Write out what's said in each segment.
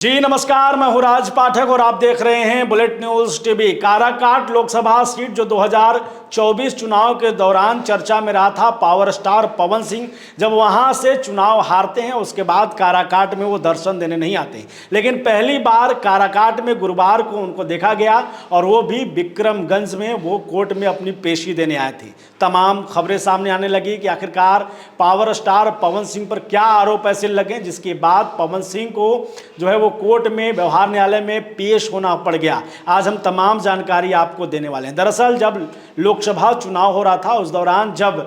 जी नमस्कार, मैं हूं राज पाठक और आप देख रहे हैं bullet news TV. Karakat Lok Sabha seat जो 2024 चुनाव के दौरान चर्चा में रहा था, पावर स्टार पवन सिंह जब वहां से चुनाव हारते हैं उसके बाद काराकाट में वो दर्शन देने नहीं आते, लेकिन पहली बार काराकाट में गुरुवार को उनको देखा गया और वो भी विक्रमगंज में वो कोर्ट में अपनी पेशी देने आए थे। तमाम खबरें सामने आने लगी कि आखिरकार पावर स्टार पवन सिंह पर क्या आरोप ऐसे लगे जिसके बाद पवन सिंह को जो है वो कोर्ट में व्यवहार न्यायालय में पेश होना पड़ गया। आज हम तमाम जानकारी आपको देने वाले हैं। दरअसल जब लोकसभा चुनाव हो रहा था उस दौरान जब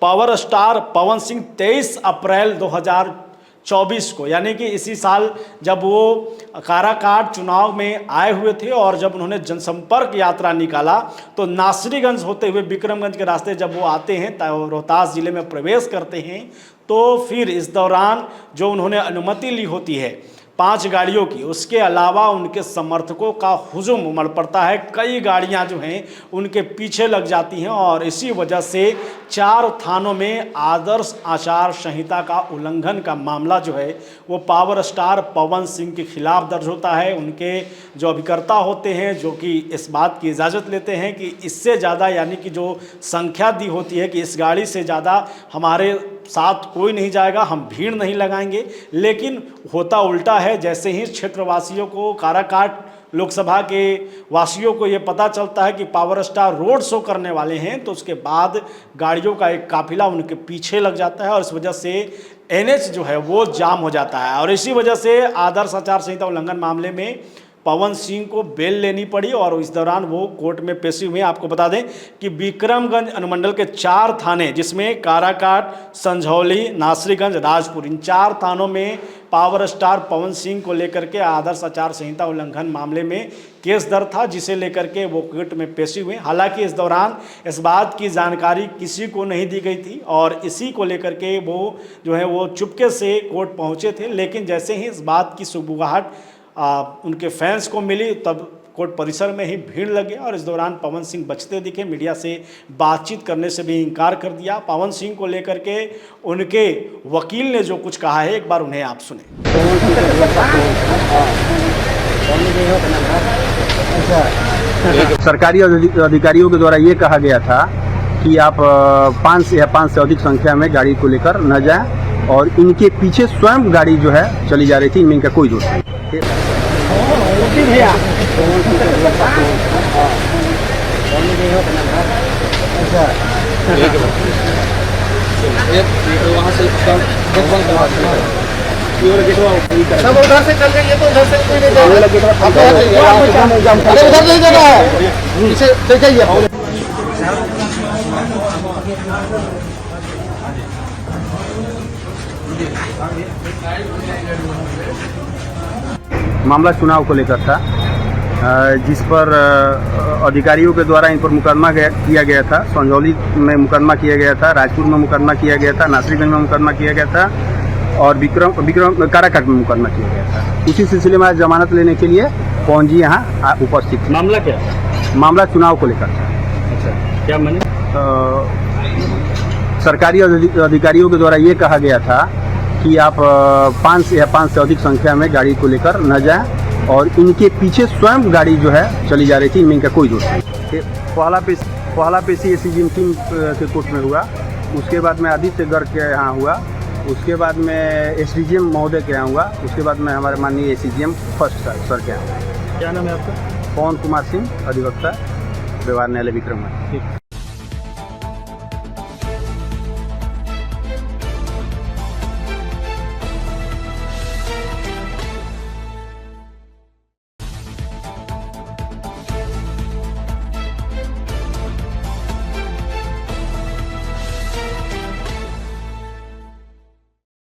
पावर स्टार पवन सिंह 23 अप्रैल 2024 को यानी कि इसी साल जब वो काराकाट चुनाव में आए हुए थे और जब उन्होंने जनसंपर्क यात्रा निकाला तो नासरीगंज होते हुए विक्रमगंज के रास्ते जब वो आते हैं रोहतास जिले में प्रवेश करते हैं तो फिर इस दौरान जो उन्होंने अनुमति ली होती है 5 गाड़ियों की, उसके अलावा उनके समर्थकों का हुजूम उमड़ पड़ता है। कई गाड़ियां जो हैं उनके पीछे लग जाती हैं और इसी वजह से 4 थानों में आदर्श आचार संहिता का उल्लंघन का मामला जो है वो पावर स्टार पवन सिंह के खिलाफ दर्ज होता है। उनके जो अभिकर्ता होते हैं जो कि इस बात की इजाज़त लेते हैं कि इससे ज़्यादा यानी कि जो संख्या दी होती है कि इस गाड़ी से ज़्यादा हमारे साथ कोई नहीं जाएगा, हम भीड़ नहीं लगाएंगे, लेकिन होता उल्टा है। जैसे ही क्षेत्रवासियों को, काराकाट लोकसभा के वासियों को ये पता चलता है कि पावर स्टार रोड शो करने वाले हैं तो उसके बाद गाड़ियों का एक काफिला उनके पीछे लग जाता है और इस वजह से एनएच जो है वो जाम हो जाता है और इसी वजह से आदर्श आचार संहिता उल्लंघन मामले में पवन सिंह को बेल लेनी पड़ी और इस दौरान वो कोर्ट में पेशी हुए। आपको बता दें कि विक्रमगंज अनुमंडल के 4 थाने जिसमें काराकाट, संझौली, नासरीगंज, राजपुर, इन 4 थानों में पावर स्टार पवन सिंह को लेकर के आदर्श आचार संहिता उल्लंघन मामले में केस दर्ज था जिसे लेकर के वो कोर्ट में पेशी हुए। हालांकि इस दौरान इस बात की जानकारी किसी को नहीं दी गई थी और इसी को लेकर के वो जो है वो चुपके से कोर्ट पहुँचे थे, लेकिन जैसे ही इस बात की सुगबुगाहट उनके फैंस को मिली तब कोर्ट परिसर में ही भीड़ लगे और इस दौरान पवन सिंह बचते दिखे। मीडिया से बातचीत करने से भी इनकार कर दिया। पवन सिंह को लेकर के उनके वकील ने जो कुछ कहा है एक बार उन्हें आप सुने। सरकारी अधिकारियों के द्वारा ये कहा गया था कि आप 5 या 5 से अधिक संख्या में गाड़ी को लेकर न जाएं और इनके पीछे स्वयं गाड़ी जो है चली जा रही थी, इनमें इनका कोई दोष नहीं। वहाँ से सब उधर से चल जाइए तो उधर से कोई नहीं जाएगा, उधर नहीं जाना है, पीछे चल जाइए। मामला चुनाव को लेकर था जिस पर अधिकारियों के द्वारा इन पर मुकदमा किया गया था। संझौली में मुकदमा किया गया था, राजपुर में मुकदमा किया गया था, नासरीगंज में मुकदमा किया गया था और विक्रम काराकाट में मुकदमा किया गया था। उसी सिलसिले में आज जमानत लेने के लिए पवन जी यहाँ उपस्थित थे। मामला क्या? मामला चुनाव को लेकर था। अच्छा, क्या माने? सरकारी अधिकारियों के द्वारा ये कहा गया था कि आप 5 या 5 से अधिक संख्या में गाड़ी को लेकर न जाएं और इनके पीछे स्वयं गाड़ी जो है चली जा रही थी, इनमें इनका कोई दोष नहीं। पहला पेशी एसीजीएम टीम के कोर्ट में हुआ, उसके बाद में आदित्य गर्ग के यहाँ हुआ, उसके बाद में एसडीजीएम महोदय के यहाँ हुआ, उसके बाद में हमारे माननीय एसीजीएम फर्स्ट सर के यहाँ। क्या नाम है आपका? पवन कुमार सिंह, अधिवक्ता, व्यवहार न्यायालय विक्रमगंज।